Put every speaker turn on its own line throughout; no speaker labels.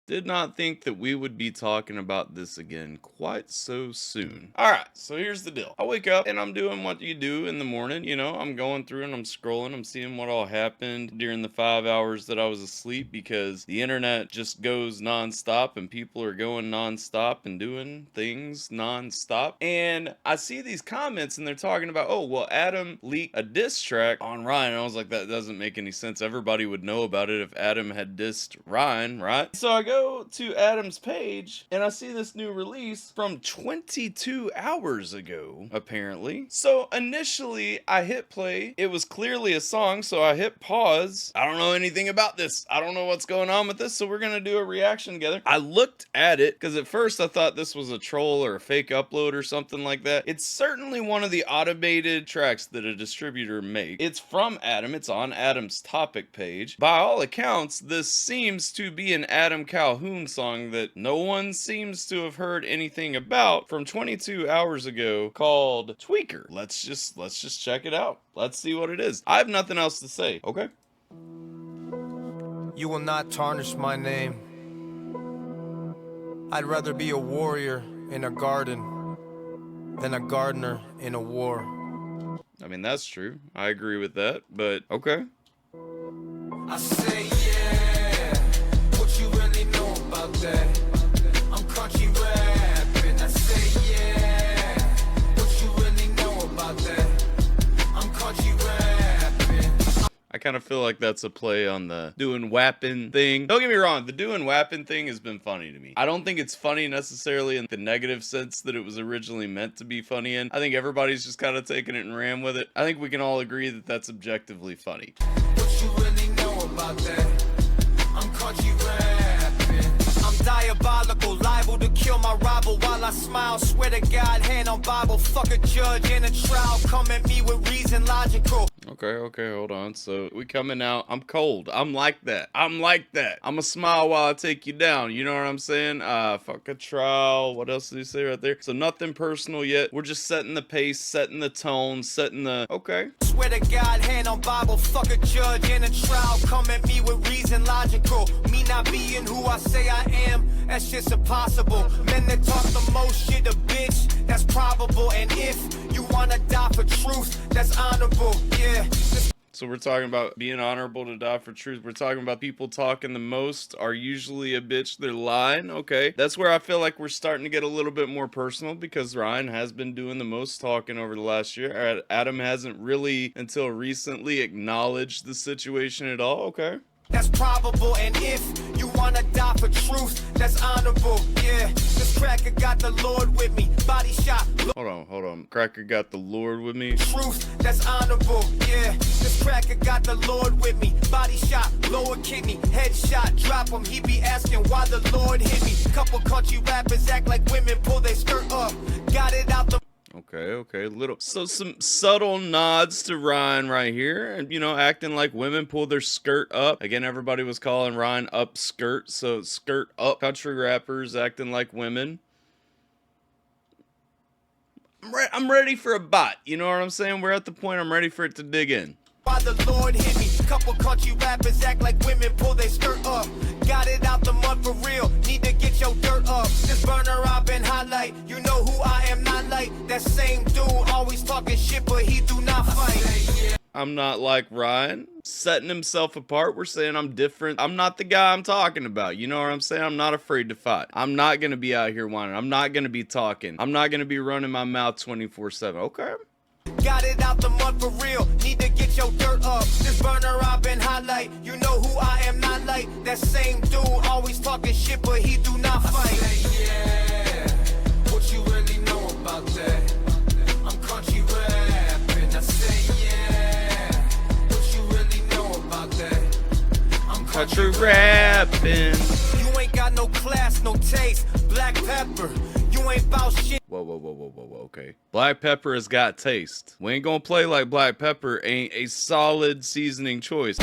Did not think that we would be talking about this again quite so soon. All right, so here's the deal. I wake up and I'm doing what you do in the morning. You know, I'm going through and I'm scrolling. I'm seeing what all happened during the 5 hours that I was asleep, because the internet just goes nonstop and people are going nonstop and doing things nonstop. And I see these comments and they're talking about, oh, well, Adam leaked a diss track on Ryan. And I was like, that doesn't make any sense. Everybody would know about it if Adam had dissed Ryan, right? So I go to Adam's page and I see this new release from 22 hours ago, apparently. So initially I hit play. It was clearly a song, so I hit pause. I don't know anything about this. I don't know what's going on with this, so we're gonna do a reaction together. I looked at it because at first I thought this was a troll or a fake upload or something like that. It's certainly one of the automated tracks that a distributor makes. It's from Adam. It's on Adam's topic page. By all accounts, this seems to be an Adam Calhoun song that no one seems to have heard anything about, from 22 hours ago, called Tweaker. Let's just check it out. Let's see what it is. I have nothing else to say. Okay.
You will not tarnish my name. I'd rather be a warrior in a garden than a gardener in a war.
I mean, that's true. I agree with that, but okay.
I say, yeah, what you really know about that? I'm country rapping. I say, yeah, what you really know about that? I'm country rapping.
I kind of feel like that's a play on the doing wapping thing. Don't get me wrong, the doing wapping thing has been funny to me. I don't think it's funny necessarily in the negative sense that it was originally meant to be funny in. I think everybody's just kind of taken it and ran with it. I think we can all agree that that's objectively funny.
What you really know about that? I'm country rapping. I'm diabolical, liable to kill my rival while I smile. Swear to God, hand on Bible. Fuck a judge in a trial. Come at me with reason logical.
Okay, hold on. So we coming out. I'm cold. I'm like that. I'ma smile while I take you down. You know what I'm saying? Fuck a trial. What else did he say right there? So nothing personal yet. We're just setting the pace, setting the tone, setting the... Okay.
Swear to God, hand on Bible. Fuck a judge in a trial. Come at me with reason logical. Me not being who I say I am, that's just impossible. Men that talk the most shit, a bitch, that's probable. And if you wanna die for truth, that's honorable. Yeah.
So we're talking about being honorable to die for truth. We're talking about people talking the most are usually a bitch. They're lying. Okay. That's where I feel like we're starting to get a little bit more personal, because Ryan has been doing the most talking over the last year. Adam hasn't really until recently acknowledged the situation at all. Okay.
That's probable, and if you wanna die for truth, that's honorable. Yeah, this cracker got the Lord with me. Body shot.
Hold on. Cracker got the Lord with me.
Truth, that's honorable. Yeah, this cracker got the Lord with me. Body shot, lower kidney, headshot, drop him. He be asking why the Lord hit me. Couple country rappers act like women, pull their skirt up. Got it out the...
Okay, so some subtle nods to Ryan right here, and you know, acting like women pull their skirt up. Again, everybody was calling Ryan up skirt, so skirt up. Country rappers acting like women. I'm ready for a bite. You know what I'm saying? We're at the point I'm ready for it to dig in.
Why the Lord hit me. Couple country rappers act like women, pull their skirt up. Got it out the mud for real. Need to get your dirt up. This burner I've been highlight. You know who I am, not like that same dude. Always talking shit, but he do not fight.
I'm not like Ryan. Setting himself apart. We're saying I'm different. I'm not the guy I'm talking about. You know what I'm saying? I'm not afraid to fight. I'm not going to be out here whining. I'm not going to be talking. I'm not going to be running my mouth 24/7. Okay.
Got it out the mud for real. Need to get your dirt up. This burner I've been highlight. You know who I am, not like that same dude. Always talking shit, but he do not fight. I say, yeah, what you really know about that? I'm country rapping. I say, yeah, what you really know about that? I'm
Country rapping.
You ain't got no class, no taste. Black pepper. You ain't bout shit.
Whoa, okay. Black pepper has got taste. We ain't gonna play like black pepper ain't a solid seasoning choice.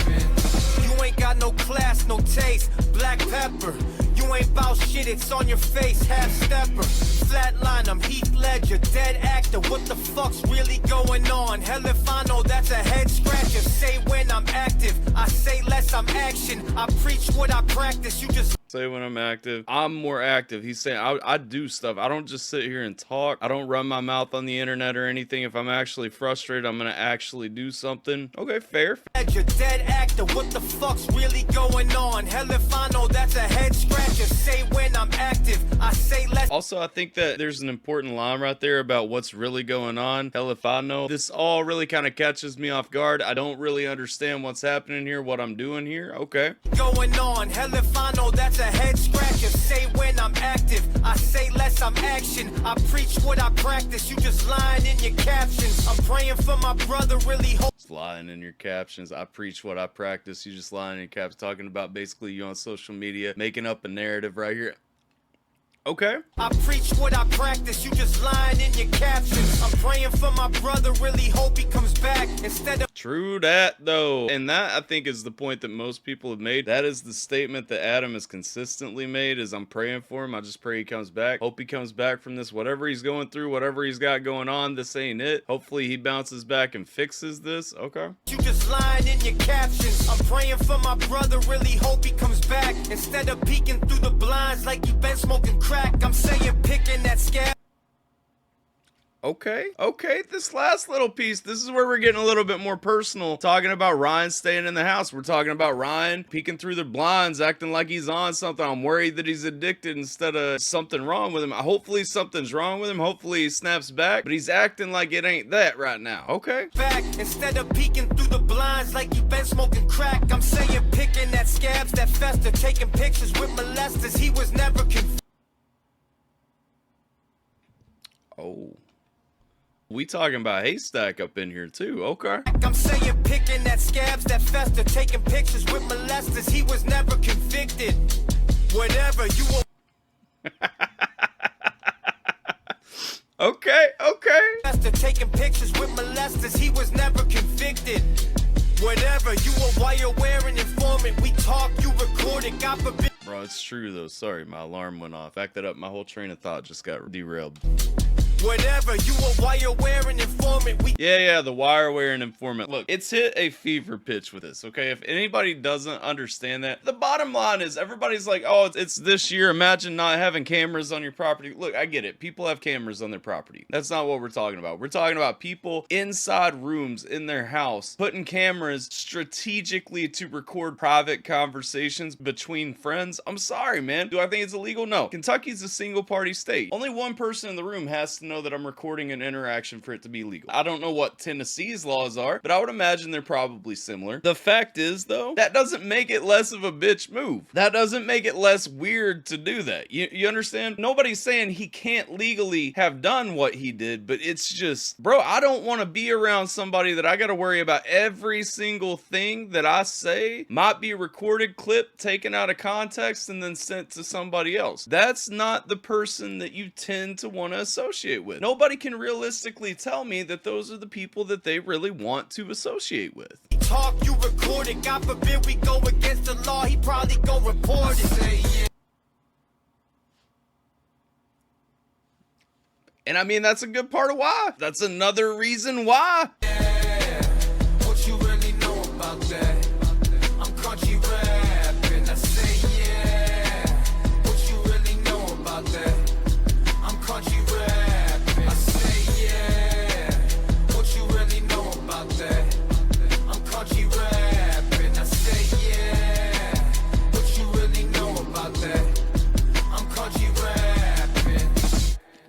You ain't got no class, no taste. Black pepper. You ain't bout shit, it's on your face. Half stepper. Flatline, I'm Heath Ledger, dead actor. What the fuck's really going on? Hell if I know, that's a head scratcher. Say when I'm active, I say less, I'm action. I preach what I practice, you just...
say when I'm active. I'm more active. He's saying I do stuff. I don't just sit here and talk. I don't run my mouth on the internet or anything. If I'm actually frustrated, I'm gonna actually do something. Okay, fair.
You're dead actor, what the fuck's really going on? Hell if I know, that's a head scratcher. Say when I'm active, I say less.
Also, I think that there's an important line right there about what's really going on. Hell if I know. This all really kind of catches me off guard. I don't really understand what's happening here, what I'm doing here. Okay.
Going on, hell if I know, that's a head scratcher. Say when I'm active, I say less, I'm action. I preach what I practice, you just lying in your captions. I'm praying for my brother, really hope.
Lying in your captions. I preach what I practice. You just lying in your caps, talking about basically you on social media, making up a narrative right here. Okay.
I preach what I practice, you just lying in your captions. I'm praying for my brother, really hope he comes back instead of.
True that, though. And that, I think, is the point that most people have made. That is the statement that Adam has consistently made, is I'm praying for him. I just pray he comes back. Hope he comes back from this. Whatever he's going through, whatever he's got going on, this ain't it. Hopefully he bounces back and fixes this. Okay.
You just lying in your captions. I'm praying for my brother, really hope he comes back instead of peeking through the blinds like you been smoking crack. I'm saying picking that scab.
Okay, this last little piece, this is where we're getting a little bit more personal. Talking about Ryan staying in the house. We're talking about Ryan peeking through the blinds, acting like he's on something. I'm worried that he's addicted instead of something wrong with him. Hopefully something's wrong with him. Hopefully he snaps back, but he's acting like it ain't that right now. Okay.
Back instead of peeking through the blinds like you been smoking crack. I'm saying picking that scabs that fester, taking pictures with molesters. He was never convicted.
Oh. We talking about haystack up in here too. Okay.
I'm saying picking that scabs that fester, taking pictures with molesters. He was never convicted. Whatever you will.
Okay.
Fester, taking pictures with molesters. He was never convicted. Whatever you a wire wearing informant. We talk, you record it. God forbid.
Bro, it's true though. Sorry, my alarm went off. Back that up. My whole train of thought just got derailed.
Whatever, you a wire wearing informant.
Yeah, the wire wearing informant. Look, it's hit a fever pitch with this, okay? If anybody doesn't understand that, the bottom line is everybody's like, oh, it's this year. Imagine not having cameras on your property. Look, I get it. People have cameras on their property. That's not what we're talking about. We're talking about people inside rooms in their house putting cameras strategically to record private conversations between friends. I'm sorry, man. Do I think it's illegal? No. Kentucky's a single party state. Only one person in the room has to know that I'm recording an interaction for it to be legal. I don't know what Tennessee's laws are, but I would imagine they're probably similar. The fact is, though, that doesn't make it less of a bitch move. That doesn't make it less weird to do that. You understand? Nobody's saying he can't legally have done what he did, but it's just, bro, I don't want to be around somebody that I got to worry about every single thing that I say might be recorded, clipped, taken out of context, and then sent to somebody else. That's not the person that you tend to want to associate with. Nobody can realistically tell me that those are the people that they really want to associate with.
Talk, you record it. God forbid we go against the law. He probably go report it.
And I mean, that's a good part of why. That's another reason why.
Yeah, what you really know about that? I'm country rapping. I say yeah, what you really know about that? I'm country rapping. I say yeah, what you really know about that? I'm country rapping. I say yeah, what you really know about that? I'm country rapping.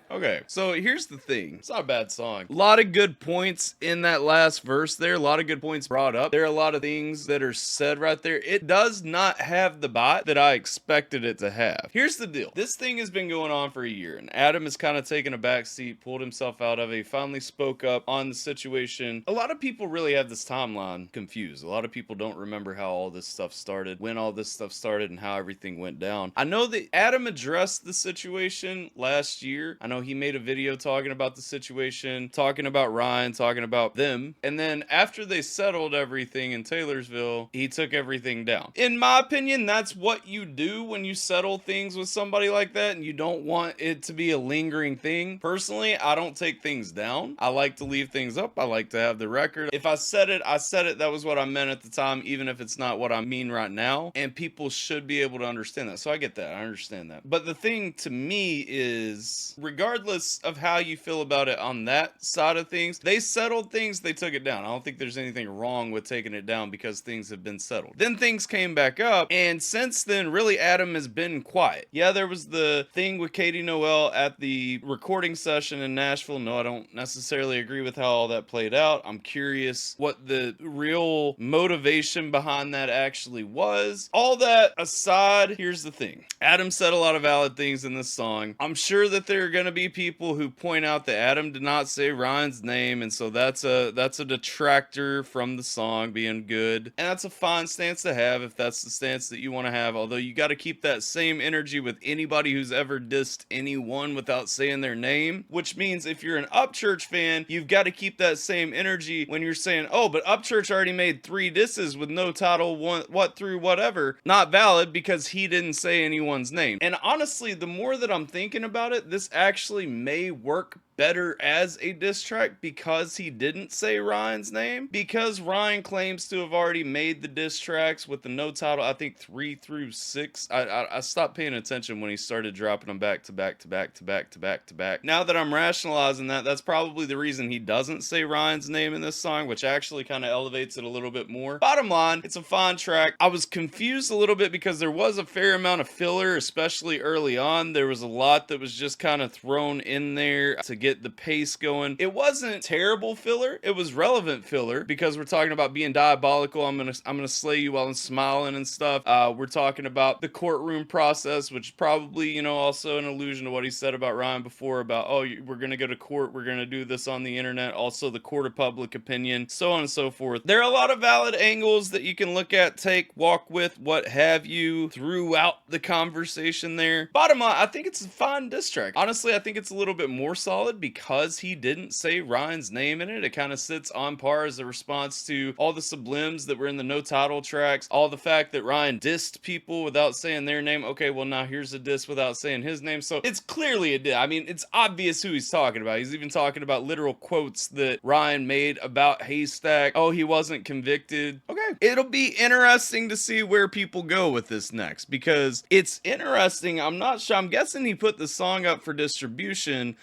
Okay, so here's the thing. It's not a bad song. A lot of good points in that last verse there. A lot of good points brought up. There are a lot of things that are said right there. It does not have the bite that I expected it to have. Here's the deal. This thing has been going on for a year, and Adam has kind of taken a back seat, pulled himself out of it. He finally spoke up on the situation. A lot of people really have this timeline confused. A lot of people don't remember how all this stuff started, when all this stuff started, and how everything went down. I know that Adam addressed the situation last year. I know he made made a video talking about the situation, talking about Ryan, talking about them. And then after they settled everything in Taylorsville, he took everything down. In my opinion, that's what you do when you settle things with somebody like that and you don't want it to be a lingering thing. Personally, I don't take things down. I like to leave things up. I like to have the record. If I said it, I said it. That was what I meant at the time, even if it's not what I mean right now. And people should be able to understand that. So I get that. I understand that. But the thing to me is, regardless of how you feel about it on that side of things, they settled things, they took it down. I don't think there's anything wrong with taking it down because things have been settled. Then things came back up, and since then, really, Adam has been quiet. Yeah, there was the thing with Katie Noel at the recording session in Nashville. No, I don't necessarily agree with how all that played out. I'm curious what the real motivation behind that actually was. All that aside, here's the thing. Adam said a lot of valid things in this song. I'm sure that there are going to be people who point out that Adam did not say Ryan's name, and so that's a detractor from the song being good. And that's a fine stance to have if that's the stance that you want to have, although you got to keep that same energy with anybody who's ever dissed anyone without saying their name, which means if you're an Upchurch fan, you've got to keep that same energy when you're saying, oh, but Upchurch already made 3 disses with no title, what through whatever. Not valid because he didn't say anyone's name. And honestly, the more that I'm thinking about it, this actually may work better as a diss track because he didn't say Ryan's name, because Ryan claims to have already made the diss tracks with the no title, I think 3 through 6. I stopped paying attention when he started dropping them back to back to back to back to back to back. Now that I'm rationalizing that, that's probably the reason he doesn't say Ryan's name in this song, which actually kind of elevates it a little bit more. Bottom line, it's a fine track. I was confused a little bit because there was a fair amount of filler, especially early on. There was a lot that was just kind of thrown in there to get the pace going. It wasn't terrible filler. It was relevant filler because we're talking about being diabolical. I'm gonna slay you while I'm smiling and stuff. We're talking about the courtroom process, which probably, you know, also an allusion to what he said about Ryan before about, oh, we're gonna go to court. We're gonna do this on the internet. Also the court of public opinion, so on and so forth. There are a lot of valid angles that you can look at, take, walk with, what have you, throughout the conversation there. Bottom line, I think it's a fine diss track. Honestly, I think it's a little bit more solid because he didn't say Ryan's name in it. It kind of sits on par as a response to all the sublims that were in the no title tracks, all the fact that Ryan dissed people without saying their name. Okay, well now here's a diss without saying his name. So it's clearly a diss. I mean, it's obvious who he's talking about. He's even talking about literal quotes that Ryan made about Haystack. Oh, he wasn't convicted. Okay, it'll be interesting to see where people go with this next, because it's interesting. I'm not sure. I'm guessing he put the song up for distribution,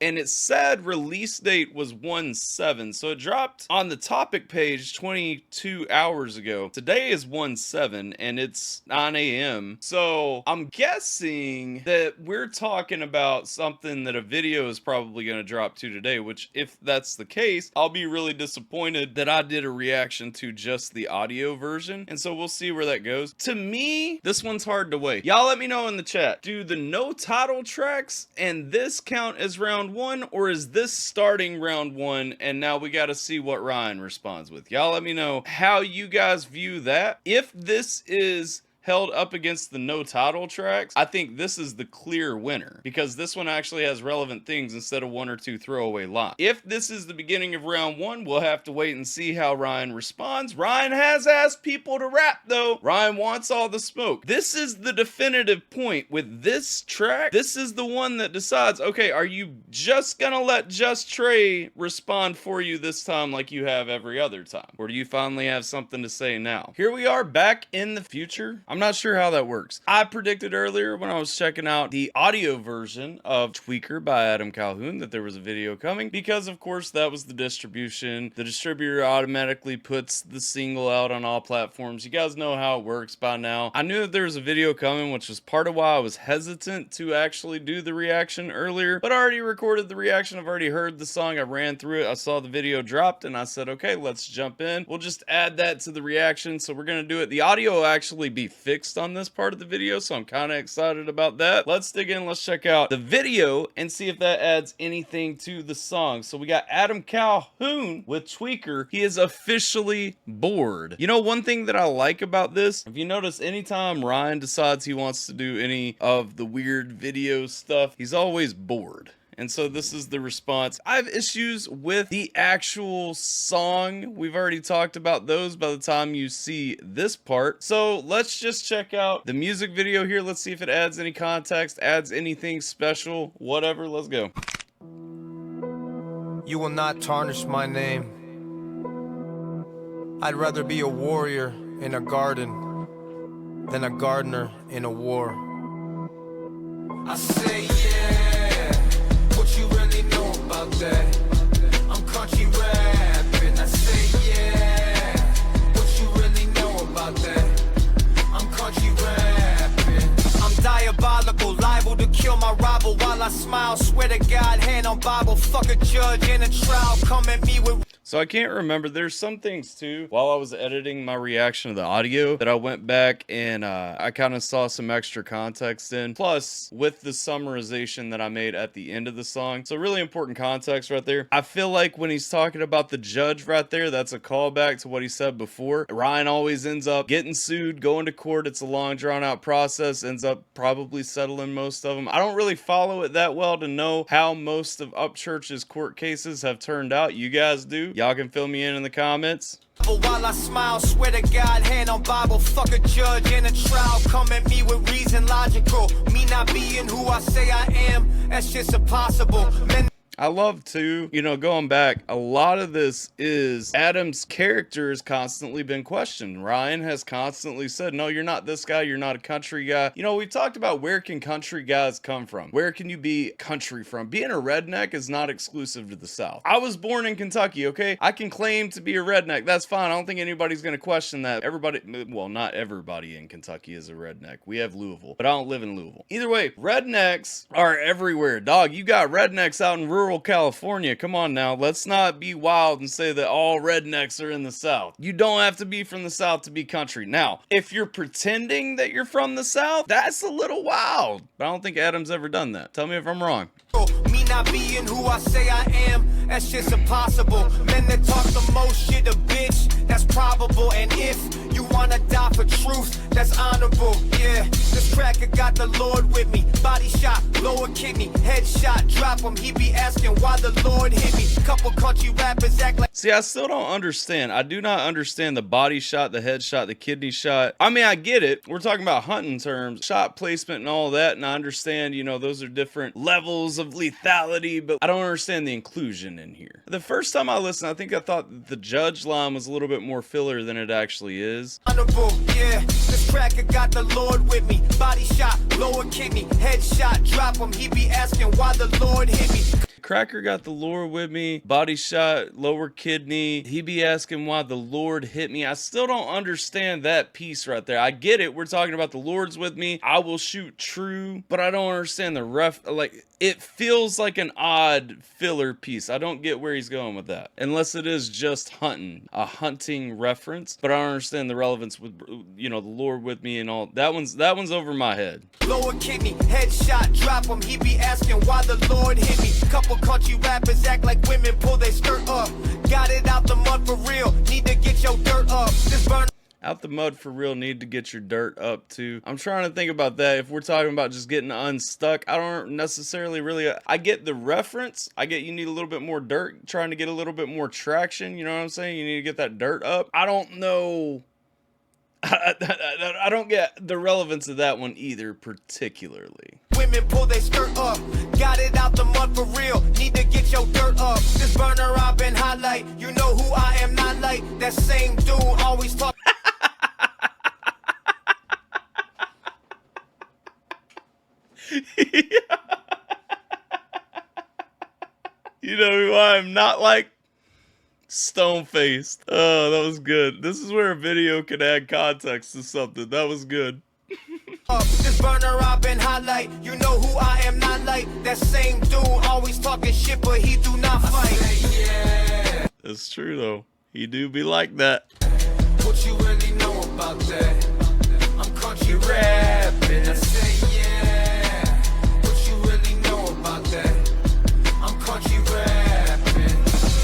and it said release date was 1/7, so it dropped on the topic page 22 hours ago. Today is 1/7, and it's 9 a.m. So I'm guessing that we're talking about something that a video is probably going to drop to today, which if that's the case, I'll be really disappointed that I did a reaction to just the audio version, and so we'll see where that goes. To me, this one's hard to weigh. Y'all let me know in the chat. Do the no title tracks and this count as round 1, or is this starting round 1 and now we got to see what Ryan responds with? Y'all let me know how you guys view that. If this is held up against the no title tracks, I think this is the clear winner because this one actually has relevant things instead of 1 or 2 throwaway lines. If this is the beginning of round 1, we'll have to wait and see how Ryan responds. Ryan has asked people to rap though. Ryan wants all the smoke. This is the definitive point with this track. This is the one that decides, okay, are you just gonna let Just Trey respond for you this time like you have every other time? Or do you finally have something to say now? Here we are back in the future. I'm not sure how that works. I predicted earlier when I was checking out the audio version of Tweaker by Adam Calhoun that there was a video coming because, of course, that was the distribution. The distributor automatically puts the single out on all platforms. You guys know how it works by now. I knew that there was a video coming, which was part of why I was hesitant to actually do the reaction earlier, but I already recorded the reaction. I've already heard the song. I ran through it. I saw the video dropped, and I said, okay, let's jump in. We'll just add that to the reaction, so we're going to do it. The audio will actually be fixed on this part of the video, so I'm kind of excited about that. Let's dig in. Let's check out the video and see if that adds anything to the song. So we got Adam Calhoun with Tweaker. He is officially bored. You know, one thing that I like about this, if you notice, anytime Ryan decides he wants to do any of the weird video stuff, he's always bored. And so this is the response. I have issues with the actual song. We've already talked about those by the time you see this part. So let's just check out the music video here. Let's see if it adds any context, adds anything special, whatever. Let's go.
You will not tarnish my name. I'd rather be a warrior in a garden than a gardener in a war. I say yeah, what you really know about that? I'm country rapping. I say yeah, what you really know about that? I'm country rapping. I'm diabolical, liable to kill my rival while I smile. Swear to God, hand on Bible, fuck a judge in a trial. Come at me with.
So I can't remember. There's some things too, while I was editing my reaction to the audio, that I went back and I kind of saw some extra context in. Plus, with the summarization that I made at the end of the song. So really important context right there. I feel like when he's talking about the judge right there, that's a callback to what he said before. Ryan always ends up getting sued, going to court. It's a long drawn out process, ends up probably settling most of them. I don't really follow it that well to know how most of Upchurch's court cases have turned out. You guys do. Y'all can fill me in the comments.
While I smile, swear to God, hand on Bible, fuck a judge in a trial. Come at me with reason logical. Me not being who I say I am, that's just impossible. Men
I love to, you know, going back, a lot of this is Adam's character has constantly been questioned. Ryan has constantly said, no, you're not this guy. You're not a country guy. You know, we talked about where can country guys come from? Where can you be country from? Being a redneck is not exclusive to the South. I was born in Kentucky, okay? I can claim to be a redneck. That's fine. I don't think anybody's going to question that. Everybody, well, not everybody in Kentucky is a redneck. We have Louisville, but I don't live in Louisville. Either way, rednecks are everywhere. Dog, you got rednecks out in rural California. Come on now. Let's not be wild and say that all rednecks are in the South. You don't have to be from the South to be country. Now, if you're pretending that you're from the South, that's a little wild. But I don't think Adam's ever done that. Tell me if I'm wrong.
me not being who I say I am, that's just impossible. Men that talk the most shit, a bitch, that's probable. And if you wanna die for truth, that's honorable. Yeah, this cracker got the Lord with me. Body shot, lower kidney, headshot, drop him. He be asking why the Lord hit me. Couple country rappers act like.
See, I still don't understand. I do not understand the body shot, the headshot, the kidney shot. I mean, I get it. We're talking about hunting terms, shot placement and all that. And I understand, you know, those are different levels of lethality, but I don't understand the inclusion in here. The first time I listened, I think I thought the judge line was a little bit more filler than it actually is.
Honorable, yeah, this cracker got the Lord with me. Body shot, lower kidney, headshot, drop him. He be asking why the Lord hit me.
Cracker got the Lord with me, body shot, lower kidney. He be asking why the Lord hit me. I still don't understand that piece right there. I get it. We're talking about the Lord's with me. I will shoot true, but I don't understand the like, it feels like an odd filler piece. I don't get where he's going with that. Unless it is just hunting, a hunting reference, but I don't understand the relevance with, you know, the Lord with me and all. That one's over my head.
Lower kidney, headshot, drop him. He be asking why the Lord hit me. Couple country rappers act like women pull their skirt up. Got it out the mud for real. Need to get your dirt up. This burn.
Out the mud for real, need to get your dirt up too. I'm trying to think about that. If we're talking about just getting unstuck, I don't necessarily really, I get the reference. I get you need a little bit more dirt, trying to get a little bit more traction. You know what I'm saying? You need to get that dirt up. I don't know. I don't get the relevance of that one either, particularly.
Women pull their skirt up. Got it out the mud for real. Need to get your dirt up. This burner I've been highlight. You know who I am, not like that same dude always talk.
You know who I am not like? Stone-faced. Oh, that was good. This is where a video can add context to something. That was good.
This burner I've been highlight. You know who I am, not like that same dude always talking shit, but he do not fight. Yeah.
That's true though. He do be like that.
What you really know about that? I'm country rapping. I say yeah. What you really know about that? I'm country rapping.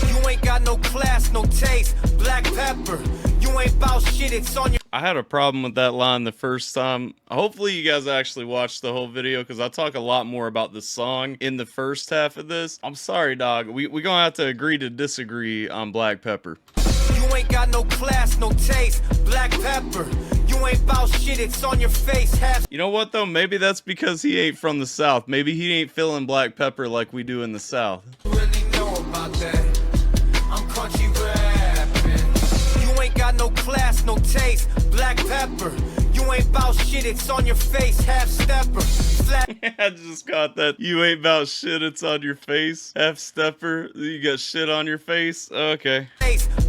You ain't got no class, no taste. Black pepper. You ain't bout shit. It's on your.
I had a problem with that line the first time. Hopefully you guys actually watched the whole video, because I talk a lot more about the song in the first half of this. I'm sorry, dog. We gonna have to agree to disagree on Black Pepper.
You ain't got no class, no taste. Black Pepper. You ain't bout shit, it's on your face.
You know what though? Maybe that's because he ain't from the South. Maybe he ain't feeling black pepper like we do in the South.
Really know about that. I'm country rapping. You ain't got no class, no taste. Black Pepper. You ain't bout shit, it's on your face. Half stepper. Flat.
I just got that. You ain't about shit, it's on your face. Half stepper. You got shit on your face. Okay.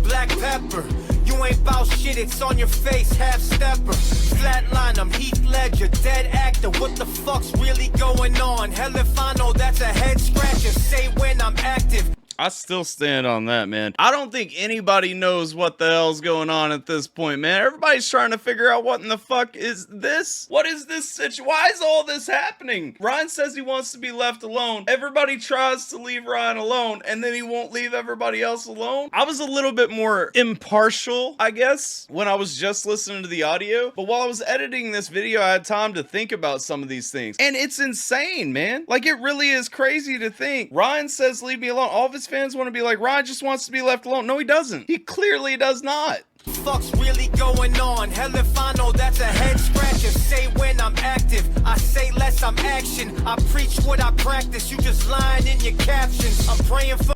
Black Pepper. You ain't bout shit, it's on your face. Half stepper. Flatline, I'm Heath Ledger, dead actor. What the fuck's really going on? Hell if I know, that's a head scratcher. Say when I'm active.
I still stand on that, man. I don't think anybody knows what the hell's going on at this point, man. Everybody's trying to figure out what in the fuck is this? What is this situation? Why is all this happening? Ryan says he wants to be left alone. Everybody tries to leave Ryan alone, and then he won't leave everybody else alone. I was a little bit more impartial, I guess, when I was just listening to the audio. But while I was editing this video, I had time to think about some of these things. And it's insane, man. Like, it really is crazy to think. Ryan says, leave me alone. All of his fans want to be like, Ryan just wants to be left alone. No, he doesn't. He clearly does not.
Fuck's really going on? Hell if I know, that's a head scratcher. Say when I'm active, I say less, I'm action. I preach what I practice, you just lying in your captions. I'm praying for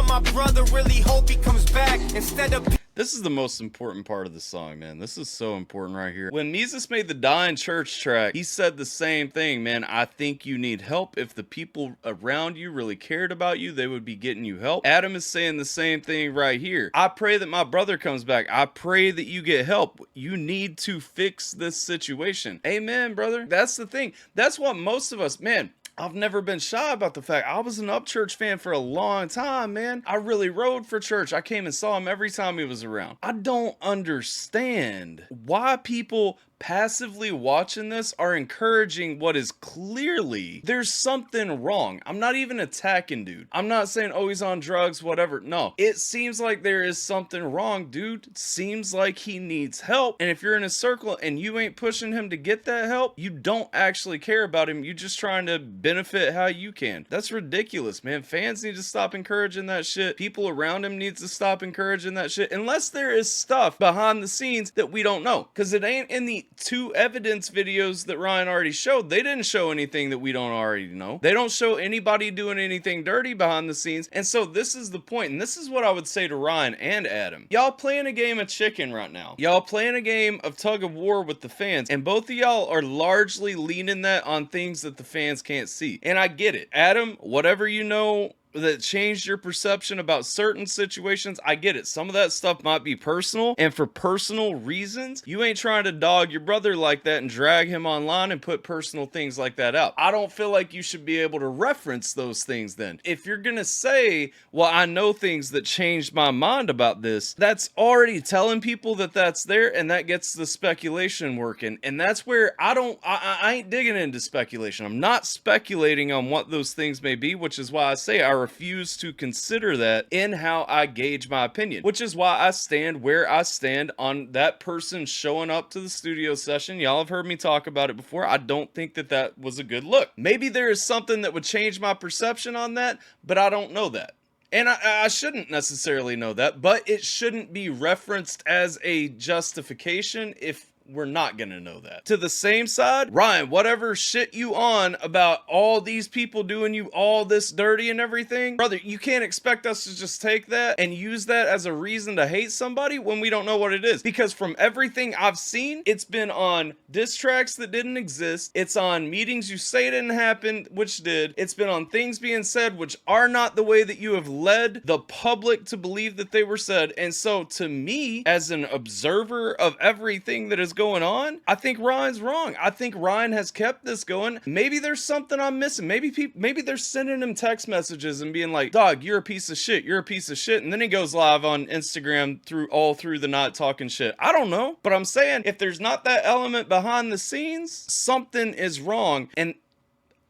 my brother, really hope he comes back instead of.
This is the most important part of the song, man. This is so important right here. When Mises made the Die in Church track, he said the same thing, man. I think you need help. If the people around you really cared about you, they would be getting you help. Adam is saying the same thing right here. I pray that my brother comes back. I pray that you get help. You need to fix this situation. Amen, brother. That's the thing. That's what most of us, man, I've never been shy about the fact I was an Upchurch fan for a long time, man. I really rode for church. I came and saw him every time he was around. I don't understand why people passively watching this are encouraging what is clearly there's something wrong. I'm not even attacking dude. I'm not saying, oh, he's on drugs, whatever. No, it seems like there is something wrong, dude. It seems like he needs help. And if you're in a circle and you ain't pushing him to get that help, you don't actually care about him. You're just trying to benefit how you can. That's ridiculous, man. Fans need to stop encouraging that shit. People around him needs to stop encouraging that shit, unless there is stuff behind the scenes that we don't know, because it ain't in the 2 evidence videos that Ryan already showed. They didn't show anything that we don't already know. They don't show anybody doing anything dirty behind the scenes. And so this is the point, and this is what I would say to Ryan and Adam. Y'all playing a game of chicken right now. Y'all playing a game of tug of war with the fans, and both of y'all are largely leaning that on things that the fans can't see. And I get it. Adam, whatever you know that changed your perception about certain situations, I get it. Some of that stuff might be personal, and for personal reasons, you ain't trying to dog your brother like that and drag him online and put personal things like that out. I don't feel like you should be able to reference those things then. If you're gonna say, well, I know things that changed my mind about this, that's already telling people that that's there, and that gets the speculation working. And that's where I ain't digging into speculation. I'm not speculating on what those things may be, which is why I say I refuse to consider that in how I gauge my opinion, which is why I stand where I stand on that person showing up to the studio session. Y'all have heard me talk about it before. I don't think that that was a good look. Maybe there is something that would change my perception on that, but I don't know that. And I shouldn't necessarily know that, but it shouldn't be referenced as a justification if we're not gonna know that. To the same side, Ryan, whatever shit you on about all these people doing you all this dirty and everything, brother, you can't expect us to just take that and use that as a reason to hate somebody when we don't know what it is. Because from everything I've seen, it's been on diss tracks that didn't exist. It's on meetings you say didn't happen, which did. It's been on things being said which are not the way that you have led the public to believe that they were said. And so to me, as an observer of everything that is going on, I think Ryan's wrong. I think Ryan has kept this going. Maybe there's something I'm missing. Maybe they're sending him text messages and being like, dog, you're a piece of shit. You're a piece of shit. And then he goes live on Instagram through the night talking shit. I don't know. But I'm saying if there's not that element behind the scenes, something is wrong. And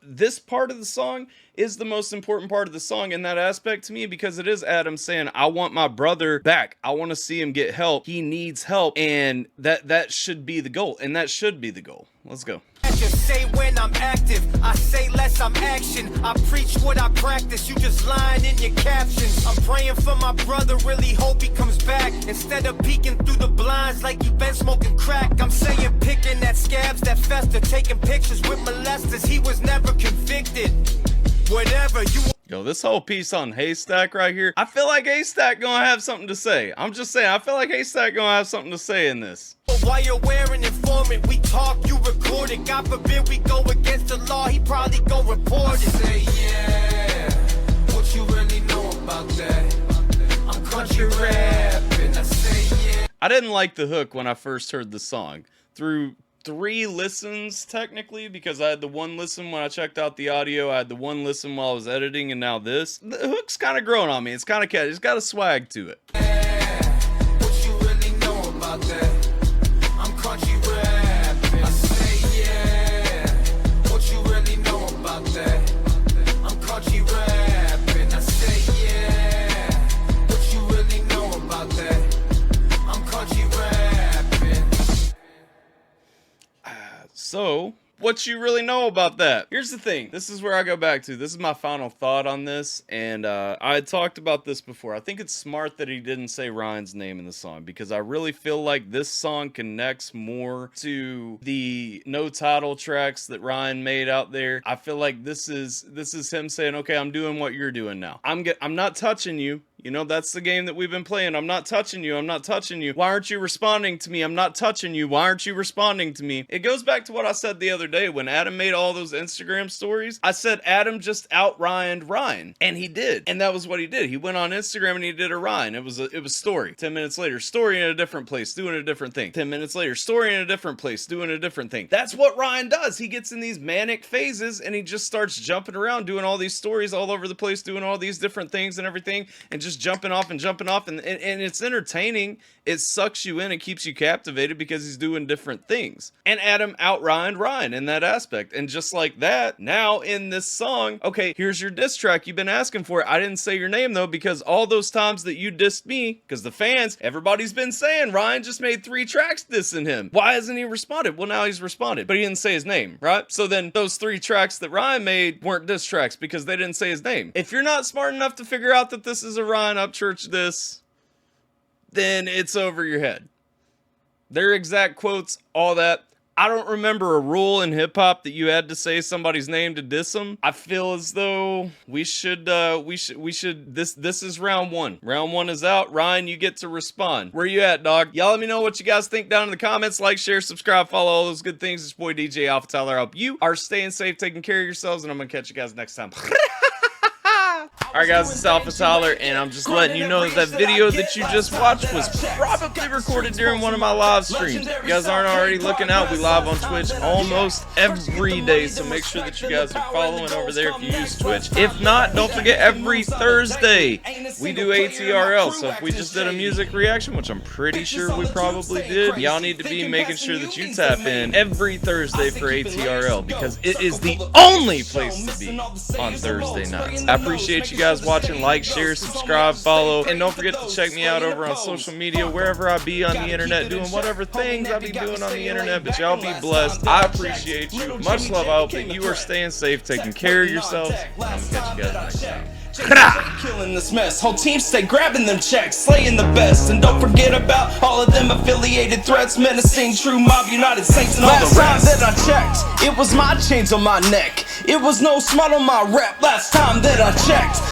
this part of the song is the most important part of the song in that aspect to me, because it is Adam saying, I want my brother back. I want to see him get help. He needs help. And that should be the goal. And that should be the goal. Let's go.
Just say when I'm active, I say less, I'm action. I preach what I practice, you just lying in your captions. I'm praying for my brother, really hope he comes back. Instead of peeking through the blinds like you been smoking crack, I'm saying picking at scabs that fester, taking pictures with molesters. He was never convicted. Whatever you.
Yo, this whole piece on Haystack right here, I feel like Haystack gonna have something to say. I'm just saying, I feel like Haystack gonna have something to say in this.
While you're wearing informant, we talk, you record it. God forbid we go against the law, he probably gon' report it. Say yeah, what you really know about that? I'm country rapping, I say yeah.
I didn't like the hook when I first heard the song. Through 3 listens technically, because I had the 1 listen when I checked out the audio, I had the 1 listen while I was editing, and now this. The hook's kind of growing on me. It's kind of catchy. It's got a swag to it.
Yeah, what you really know about that? I'm country rapping. I say yeah, what you really know about that? I'm country rapping. I say yeah, what you really know about that? I'm country rapping.
So, what you really know about that? Here's the thing. This is where I go back to. This is my final thought on this. And I had talked about this before. I think it's smart that he didn't say Ryan's name in the song, because I really feel like this song connects more to the no title tracks that Ryan made out there. I feel like this is him saying, okay, I'm doing what you're doing now. I'm not touching you. You know, that's the game that we've been playing. I'm not touching you. I'm not touching you. Why aren't you responding to me? I'm not touching you. Why aren't you responding to me? It goes back to what I said the other day when Adam made all those Instagram stories. I said Adam just out-Ryaned Ryan. And he did. And that was what he did. He went on Instagram and he did a Ryan. It was story. 10 minutes later, story in a different place, doing a different thing. 10 minutes later, story in a different place, doing a different thing. That's what Ryan does. He gets in these manic phases and he just starts jumping around, doing all these stories all over the place, doing all these different things and everything, and just jumping off and it's entertaining. It sucks you in. It keeps you captivated because he's doing different things. And Adam out-Ryaned Ryan in that aspect. And just like that, now in this song, okay, here's your diss track you've been asking for. I didn't say your name though, because all those times that you dissed me, because the fans, everybody's been saying Ryan just made 3 tracks dissing him. Why hasn't he responded? Well, now he's responded, but he didn't say his name, right? So then those 3 tracks that Ryan made weren't diss tracks because they didn't say his name. If you're not smart enough to figure out that this is a Ryan Upchurch diss, then it's over your head. Their exact quotes, all that. I don't remember a rule in hip hop that you had to say somebody's name to diss them. I feel as though we should this is round 1. Round 1 is out. Ryan, you get to respond. Where you at, dog? Y'all let me know what you guys think down in the comments. Like, share, subscribe, follow, all those good things. It's boy DJ AlphaTyler. I hope you are staying safe, taking care of yourselves, and I'm gonna catch you guys next time. Alright guys, it's AlphaTyler, and I'm just letting you know that video that you just watched was probably recorded during one of my live streams. If you guys aren't already looking out, we live on Twitch almost every day, so make sure that you guys are following over there if you use Twitch. If not, don't forget every Thursday we do ATRL, so if we just did a music reaction, which I'm pretty sure we probably did, y'all need to be making sure that you tap in every Thursday for ATRL, because it is the only place to be on Thursday nights. I appreciate you guys watching. Like, share, subscribe, follow, and don't forget to check me out over on social media, wherever I be on the internet, doing whatever things I be doing on the internet. But y'all be blessed. I appreciate you. Much love. I hope that you are staying safe, taking care of yourselves. I'm gonna catch you guys next time.
Killing this mess, whole team stay grabbing them checks, slaying the best, and don't forget about all of them affiliated threats, menacing True Mob, United Saints, and all the rest. Last time that I checked, it was my chains on my neck. It was no smut on my rep last time that I checked.